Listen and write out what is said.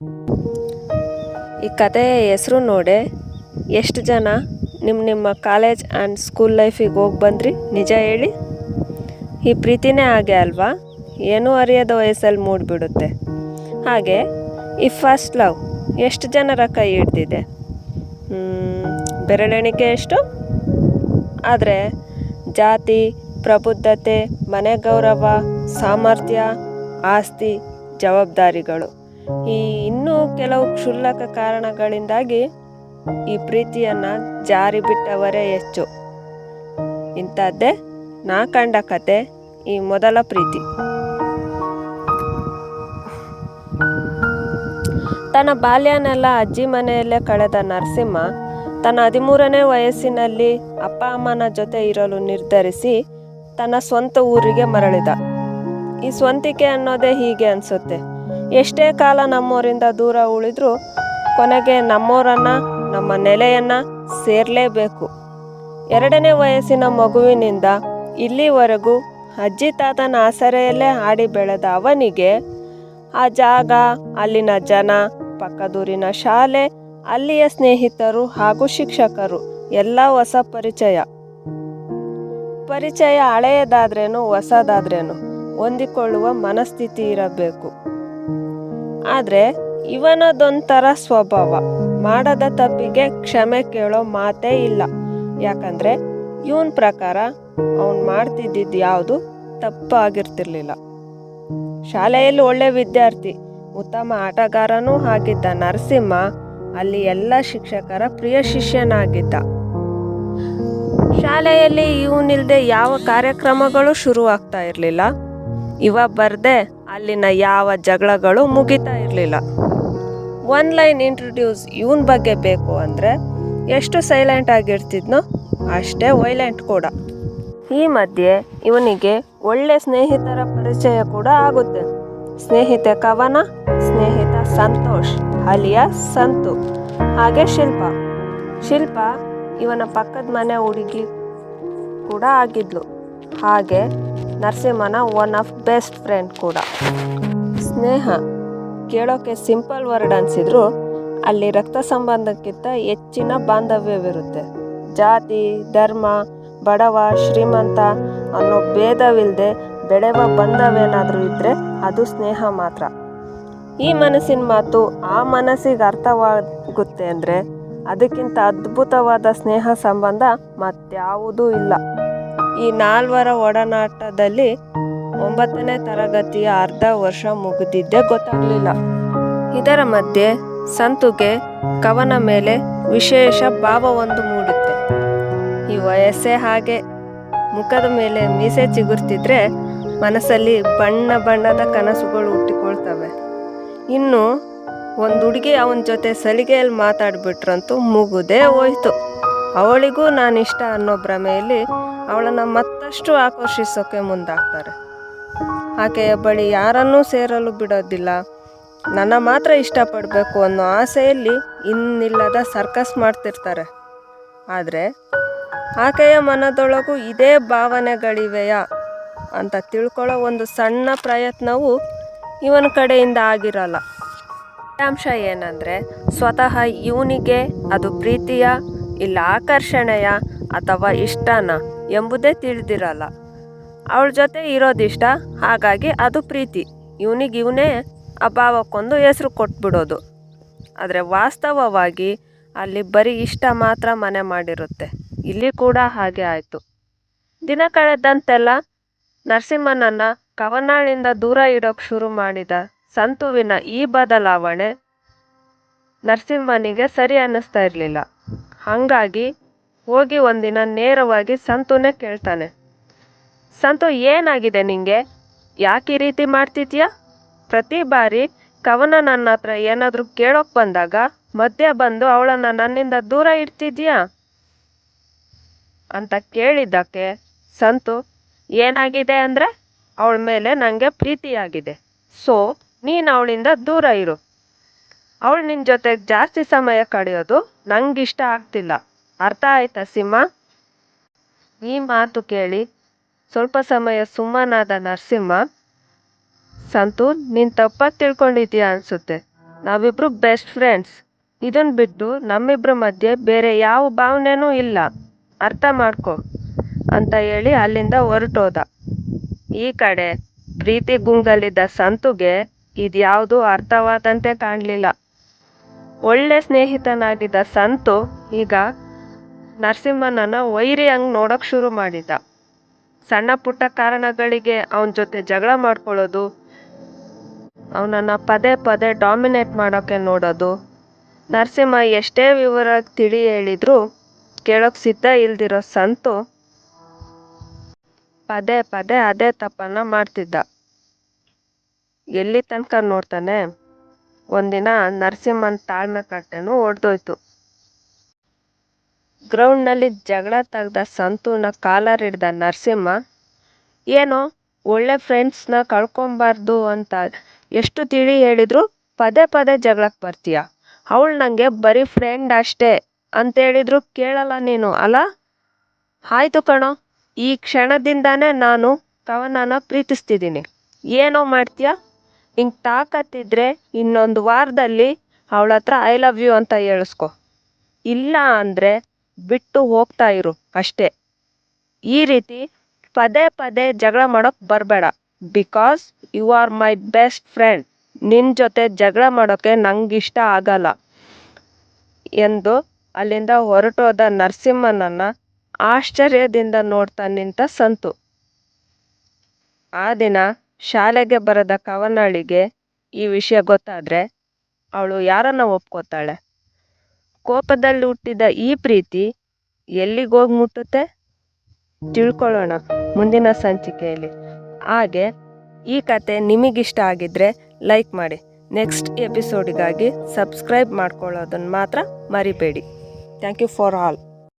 ಈ ಕಥೆಯ ಹೆಸರು ನೋಡಿ ಎಷ್ಟು ಜನ ನಿಮ್ಮ ಕಾಲೇಜ್ ಆ್ಯಂಡ್ ಸ್ಕೂಲ್ ಲೈಫಿಗೆ ಹೋಗಿ ಬಂದ್ರಿ? ನಿಜ ಹೇಳಿ. ಈ ಪ್ರೀತಿನೇ ಹಾಗೆ ಅಲ್ವಾ, ಏನೂ ಅರಿಯದ ವಯಸ್ಸಲ್ಲಿ ಮೂಡಿಬಿಡುತ್ತೆ. ಹಾಗೆ ಈ ಫಸ್ಟ್ ಲವ್ ಎಷ್ಟು ಜನರ ಕೈ ಹಿಡ್ದಿದೆ? ಬೆರಳೆಣಿಕೆ ಎಷ್ಟು? ಆದರೆ ಜಾತಿ, ಪ್ರಬುದ್ಧತೆ, ಮನೆ ಗೌರವ, ಸಾಮರ್ಥ್ಯ, ಆಸ್ತಿ, ಜವಾಬ್ದಾರಿಗಳು, ಈ ಇನ್ನೂ ಕೆಲವು ಕ್ಷುಲ್ಲಕ ಕಾರಣಗಳಿಂದಾಗಿ ಈ ಪ್ರೀತಿಯನ್ನು ಜಾರಿ ಬಿಟ್ಟವರೇ ಹೆಚ್ಚು. ಇಂಥದ್ದೇ ನಾ ಕಂಡ ಕತೆ ಈ ಮೊದಲ ಪ್ರೀತಿ. ತನ್ನ ಬಾಲ್ಯನೆಲ್ಲ ಅಜ್ಜಿ ಮನೆಯಲ್ಲೇ ಕಳೆದ ನರಸಿಂಹ ತನ್ನ 13ನೇ ವಯಸ್ಸಿನಲ್ಲಿ ಅಪ್ಪ ಅಮ್ಮನ ಜೊತೆ ಇರಲು ನಿರ್ಧರಿಸಿ ತನ್ನ ಸ್ವಂತ ಊರಿಗೆ ಮರಳಿದ. ಈ ಸ್ವಂತಿಕೆ ಅನ್ನೋದೇ ಹೀಗೆ ಅನಿಸುತ್ತೆ. ಎಷ್ಟೇ ಕಾಲ ನಮ್ಮವರಿಂದ ದೂರ ಉಳಿದ್ರೂ ಕೊನೆಗೆ ನಮ್ಮವರನ್ನು, ನಮ್ಮ ನೆಲೆಯನ್ನು ಸೇರಲೇಬೇಕು. 2ನೇ ವಯಸ್ಸಿನ ಮಗುವಿನಿಂದ ಇಲ್ಲಿವರೆಗೂ ಅಜ್ಜಿ ತಾತನ ಆಸರೆಯಲ್ಲೇ ಆಡಿ ಬೆಳೆದ ಅವನಿಗೆ ಆ ಜಾಗ, ಅಲ್ಲಿನ ಜನ, ಪಕ್ಕದೂರಿನ ಶಾಲೆ, ಅಲ್ಲಿಯ ಸ್ನೇಹಿತರು ಹಾಗೂ ಶಿಕ್ಷಕರು ಎಲ್ಲ ಹೊಸ ಪರಿಚಯ ಹಳೆಯದಾದ್ರೇನು ಹೊಸದಾದ್ರೇನು ಹೊಂದಿಕೊಳ್ಳುವ ಮನಸ್ಥಿತಿ ಇರಬೇಕು. ಆದರೆ ಇವನದೊಂಥರ ಸ್ವಭಾವ. ಮಾಡದ ತಪ್ಪಿಗೆ ಕ್ಷಮೆ ಕೇಳೋ ಮಾತೇ ಇಲ್ಲ. ಯಾಕಂದರೆ ಇವನ ಪ್ರಕಾರ ಅವನು ಮಾಡ್ತಿದ್ದಿದ್ದು ಯಾವುದು ತಪ್ಪಾಗಿರ್ತಿರ್ಲಿಲ್ಲ. ಶಾಲೆಯಲ್ಲಿ ಒಳ್ಳೆ ವಿದ್ಯಾರ್ಥಿ, ಉತ್ತಮ ಆಟಗಾರನೂ ಆಗಿದ್ದ ನರಸಿಂಹ ಅಲ್ಲಿ ಎಲ್ಲ ಶಿಕ್ಷಕರ ಪ್ರಿಯ ಶಿಷ್ಯನಾಗಿದ್ದ. ಶಾಲೆಯಲ್ಲಿ ಇವನಿಲ್ಲದೆ ಯಾವ ಕಾರ್ಯಕ್ರಮಗಳು ಶುರುವಾಗ್ತಾ ಇರಲಿಲ್ಲ. ಇವ ಬರದೆ ಅಲ್ಲಿನ ಯಾವ ಜಗಳಗಳು ಮುಗಿತಾ ಇರಲಿಲ್ಲ. ಒನ್ ಲೈನ್ ಇಂಟ್ರೊಡ್ಯೂಸ್ ಇವನ ಬಗ್ಗೆ ಬೇಕು ಅಂದರೆ ಎಷ್ಟು ಸೈಲೆಂಟ್ ಆಗಿರ್ತಿದ್ನೋ ಅಷ್ಟೇ ವೈಲೆಂಟ್ ಕೂಡ. ಈ ಮಧ್ಯೆ ಇವನಿಗೆ ಒಳ್ಳೆ ಸ್ನೇಹಿತರ ಪರಿಚಯ ಕೂಡ ಆಗುತ್ತೆ. ಸ್ನೇಹಿತೆ ಕವನ, ಸ್ನೇಹಿತ ಸಂತೋಷ್ ಅಲಿಯಾಸ್ ಸಂತು, ಹಾಗೆ ಶಿಲ್ಪ ಇವನ ಪಕ್ಕದ ಮನೆ ಹುಡುಗಿ ಕೂಡ ಆಗಿದ್ಲು. ಹಾಗೆ ನರಸಿಂಹನ ಒನ್ ಆಫ್ ಬೆಸ್ಟ್ ಫ್ರೆಂಡ್ ಕೂಡ. ಸ್ನೇಹ ಕೇಳೋಕೆ ಸಿಂಪಲ್ ವರ್ಡ್ ಅನಿಸಿದ್ರು ಅಲ್ಲಿ ರಕ್ತ ಸಂಬಂಧಕ್ಕಿಂತ ಹೆಚ್ಚಿನ ಬಾಂಧವ್ಯವಿರುತ್ತೆ. ಜಾತಿ, ಧರ್ಮ, ಬಡವ, ಶ್ರೀಮಂತ ಅನ್ನೋ ಭೇದವಿಲ್ಲದೆ ಬೆಳೆವ ಬಂಧವೇನಾದರೂ ಇದ್ದರೆ ಅದು ಸ್ನೇಹ ಮಾತ್ರ. ಈ ಮನಸ್ಸಿನ ಮಾತು ಆ ಮನಸ್ಸಿಗೆ ಅರ್ಥವಾಗುತ್ತೆ ಅಂದರೆ ಅದಕ್ಕಿಂತ ಅದ್ಭುತವಾದ ಸ್ನೇಹ ಸಂಬಂಧ ಮತ್ಯಾವುದೂ ಇಲ್ಲ. ಈ 4 ಒಡನಾಟದಲ್ಲಿ 9ನೇ ತರಗತಿಯ ಅರ್ಧ ವರ್ಷ ಮುಗಿದಿದ್ದೇ ಗೊತ್ತಾಗಲಿಲ್ಲ. ಇದರ ಮಧ್ಯೆ ಸಂತುಗೆ ಕವನ ಮೇಲೆ ವಿಶೇಷ ಭಾವವೊಂದು ಮೂಡುತ್ತೆ. ಈ ವಯಸ್ಸೇ ಹಾಗೆ. ಮುಖದ ಮೇಲೆ ಮೀಸೆ ಚಿಗುರ್ತಿದ್ರೆ ಮನಸ್ಸಲ್ಲಿ ಬಣ್ಣ ಬಣ್ಣದ ಕನಸುಗಳು ಹುಟ್ಟಿಕೊಳ್ತವೆ. ಇನ್ನು ಒಂದು ಹುಡುಗಿ ಅವನ ಜೊತೆ ಸಲಿಗೆಯಲ್ಲಿ ಮಾತಾಡ್ಬಿಟ್ರಂತೂ ಮುಗುದೇ ಹೋಯ್ತು. ಅವಳಿಗೂ ನಾನಿಷ್ಟ ಅನ್ನೋ ಭ್ರಮೆಯಲ್ಲಿ ಅವಳನ್ನು ಮತ್ತಷ್ಟು ಆಕರ್ಷಿಸೋಕೆ ಮುಂದಾಗ್ತಾರೆ. ಆಕೆಯ ಬಳಿ ಯಾರನ್ನೂ ಸೇರಲು ಬಿಡೋದಿಲ್ಲ. ನನ್ನ ಮಾತ್ರ ಇಷ್ಟಪಡಬೇಕು ಅನ್ನೋ ಆಸೆಯಲ್ಲಿ ಇನ್ನಿಲ್ಲದ ಸರ್ಕಸ್ ಮಾಡ್ತಿರ್ತಾರೆ. ಆದರೆ ಆಕೆಯ ಮನದೊಳಗೂ ಇದೇ ಭಾವನೆಗಳಿವೆಯಾ ಅಂತ ತಿಳ್ಕೊಳ್ಳೋ ಒಂದು ಸಣ್ಣ ಪ್ರಯತ್ನವೂ ಇವನ ಕಡೆಯಿಂದ ಆಗಿರಲ್ಲ. ಅಂಶ ಏನಂದರೆ ಸ್ವತಃ ಇವನಿಗೆ ಅದು ಪ್ರೀತಿಯ, ಇಲ್ಲ ಆಕರ್ಷಣೆಯ, ಅಥವಾ ಇಷ್ಟನ ಎಂಬುದೇ ತಿಳಿದಿರಲ್ಲ. ಅವಳ ಜೊತೆ ಇರೋದಿಷ್ಟ, ಹಾಗಾಗಿ ಅದು ಪ್ರೀತಿ. ಇವನೇ ಆ ಭಾವಕ್ಕೊಂದು ಹೆಸರು ಕೊಟ್ಬಿಡೋದು. ಆದರೆ ವಾಸ್ತವವಾಗಿ ಅಲ್ಲಿ ಬರೀ ಇಷ್ಟ ಮಾತ್ರ ಮನೆ ಮಾಡಿರುತ್ತೆ. ಇಲ್ಲಿ ಕೂಡ ಹಾಗೆ ಆಯಿತು. ದಿನ ಕಳೆದಂತೆಲ್ಲ ನರಸಿಂಹನನ್ನು ಕವನಾಳಿಂದ ದೂರ ಇಡೋಕ್ಕೆ ಶುರು ಮಾಡಿದ ಸಂತುವಿನ ಈ ಬದಲಾವಣೆ ನರಸಿಂಹನಿಗೆ ಸರಿ ಅನ್ನಿಸ್ತಾ ಇರಲಿಲ್ಲ. ಹಾಗಾಗಿ ಹೋಗಿ ಒಂದಿನ ನೇರವಾಗಿ ಸಂತುನೇ ಕೇಳ್ತಾನೆ. ಸಂತು, ಏನಾಗಿದೆ ನಿಂಗೆ? ಯಾಕೆ ಈ ರೀತಿ ಮಾಡ್ತಿದ್ಯಾ? ಪ್ರತಿ ಬಾರಿ ಕವನ ನನ್ನ ಹತ್ರ ಏನಾದರೂ ಕೇಳೋಕೆ ಬಂದಾಗ ಮಧ್ಯೆ ಬಂದು ಅವಳನ್ನು ನನ್ನಿಂದ ದೂರ ಇಡ್ತಿದ್ಯಾ ಅಂತ ಕೇಳಿದ್ದಕ್ಕೆ ಸಂತು, ಏನಾಗಿದೆ ಅಂದರೆ ಅವಳ ಮೇಲೆ ನನಗೆ ಪ್ರೀತಿಯಾಗಿದೆ. ಸೊ ನೀನು ಅವಳಿಂದ ದೂರ ಇರು. ಅವಳು ನಿನ್ನ ಜೊತೆಗೆ ಜಾಸ್ತಿ ಸಮಯ ಕಳೆಯೋದು ನಂಗಿಷ್ಟ ಆಗ್ತಿಲ್ಲ. ಅರ್ಥ ಆಯ್ತಾ ಸಿಂಹ? ಈ ಮಾತು ಕೇಳಿ ಸ್ವಲ್ಪ ಸಮಯ ಸುಮ್ಮನಾದ ನರಸಿಂಹ, ಸಂತು, ನೀನು ತಪ್ಪಾಗಿ ತಿಳ್ಕೊಂಡಿದ್ದೀಯಾ ಅನಿಸುತ್ತೆ. ನಾವಿಬ್ರು ಬೆಸ್ಟ್ ಫ್ರೆಂಡ್ಸ್. ಇದನ್ನು ಬಿಟ್ಟು ನಮ್ಮಿಬ್ಬರ ಮಧ್ಯೆ ಬೇರೆ ಯಾವ ಭಾವನೆನೂ ಇಲ್ಲ, ಅರ್ಥ ಮಾಡ್ಕೊ ಅಂತ ಹೇಳಿ ಅಲ್ಲಿಂದ ಹೊರಟೋದ. ಈ ಕಡೆ ಪ್ರೀತಿ ಗುಂಗಲ್ಲಿದ್ದ ಸಂತುಗೆ ಇದ್ಯಾವುದೂ ಅರ್ಥವಾದಂತೆ ಕಾಣಲಿಲ್ಲ. ಒಳ್ಳೆ ಸ್ನೇಹಿತನಾಗಿದ್ದ ಸಂತು ಈಗ ನರಸಿಂಹನನ್ನ ವೈರಿ ಹಂಗೆ ನೋಡೋಕೆ ಶುರು ಮಾಡಿದ. ಸಣ್ಣ ಪುಟ್ಟ ಕಾರಣಗಳಿಗೆ ಅವನ ಜೊತೆ ಜಗಳ ಮಾಡ್ಕೊಳ್ಳೋದು, ಅವನನ್ನು ಪದೇ ಪದೇ ಡಾಮಿನೇಟ್ ಮಾಡೋಕ್ಕೆ ನೋಡೋದು. ನರಸಿಂಹ ಎಷ್ಟೇ ವಿವರವಾಗಿ ತಿಳಿ ಹೇಳಿದ್ರು ಕೇಳೋಕೆ ಸಿದ್ಧ ಇಲ್ದಿರೋ ಸಂತು ಪದೇ ಪದೇ ಅದೇ ತಪ್ಪನ್ನ ಮಾಡ್ತಿದ್ದ. ಎಲ್ಲಿ ತನಕ ನೋಡ್ತಾನೆ, ಒಂದಿನ ನರಸಿಂಹನ ತಾಳ್ಮೆ ಕಟ್ಟೆನೂ ಒಡೆದೋಯ್ತು. ಗ್ರೌಂಡ್ನಲ್ಲಿ ಜಗಳ ತೆಗ್ದ ಸಂತೂನ ಕಾಲರ್ ಹಿಡ್ದ ನರಸಿಂಹ, ಏನೋ ಒಳ್ಳೆ ಫ್ರೆಂಡ್ಸ್ನ ಕಳ್ಕೊಬಾರ್ದು ಅಂತ ಎಷ್ಟು ತಿಳಿ ಹೇಳಿದ್ರು ಪದೇ ಪದೇ ಜಗಳಕ್ಕೆ ಬರ್ತೀಯ. ಅವಳು ನನಗೆ ಬರೀ ಫ್ರೆಂಡ್ ಅಷ್ಟೇ ಅಂತೇಳಿದ್ರು ಕೇಳಲ್ಲ ನೀನು ಅಲ್ಲ? ಆಯ್ತು ಕಣೋ, ಈ ಕ್ಷಣದಿಂದಾನೇ ನಾನು ಕವನನ ಪ್ರೀತಿಸ್ತಿದ್ದೀನಿ. ಏನೋ ಮಾಡ್ತೀಯ? ಹಿಂಗೆ ತಾಕತ್ತಿದ್ರೆ ಇನ್ನೊಂದು ವಾರದಲ್ಲಿ ಅವಳ ಹತ್ರ ಐ ಲವ್ ಯು ಅಂತ ಹೇಳಿಸ್ಕೊ. ಇಲ್ಲ ಅಂದರೆ ಬಿಟ್ಟು ಹೋಗ್ತಾ ಇರು ಅಷ್ಟೇ. ಈ ರೀತಿ ಪದೇ ಪದೇ ಜಗಳ ಮಾಡೋಕ್ಕೆ ಬರಬೇಡ. Because you are my best friend. ನಿನ್ನ ಜೊತೆ ಜಗಳ ಮಾಡೋಕ್ಕೆ ನಂಗಿಷ್ಟ ಆಗಲ್ಲ ಎಂದು ಅಲ್ಲಿಂದ ಹೊರಟೋದ ನರಸಿಂಹನನ್ನು ಆಶ್ಚರ್ಯದಿಂದ ನೋಡ್ತಾ ನಿಂತ ಸಂತು. ಆ ದಿನ ಶಾಲೆಗೆ ಬರದ ಕವನಳಿಗೆ ಈ ವಿಷಯ ಗೊತ್ತಾದರೆ ಅವಳು ಯಾರನ್ನ ಒಪ್ಕೋತಾಳೆ? ಕೋಪದಲ್ಲಿ ಹುಟ್ಟಿದ ಈ ಪ್ರೀತಿ ಎಲ್ಲಿಗೋಗಿ ಮುಟ್ಟುತ್ತೆ? ತಿಳ್ಕೊಳ್ಳೋಣ ಮುಂದಿನ ಸಂಚಿಕೆಯಲ್ಲಿ. ಹಾಗೆ ಈ ಕತೆ ನಿಮಗಿಷ್ಟ ಆಗಿದ್ರೆ ಲೈಕ್ ಮಾಡಿ. ನೆಕ್ಸ್ಟ್ ಎಪಿಸೋಡಿಗಾಗಿ ಸಬ್ಸ್ಕ್ರೈಬ್ ಮಾಡ್ಕೊಳ್ಳೋದನ್ನು ಮಾತ್ರ ಮರಿಬೇಡಿ. Thank you for all.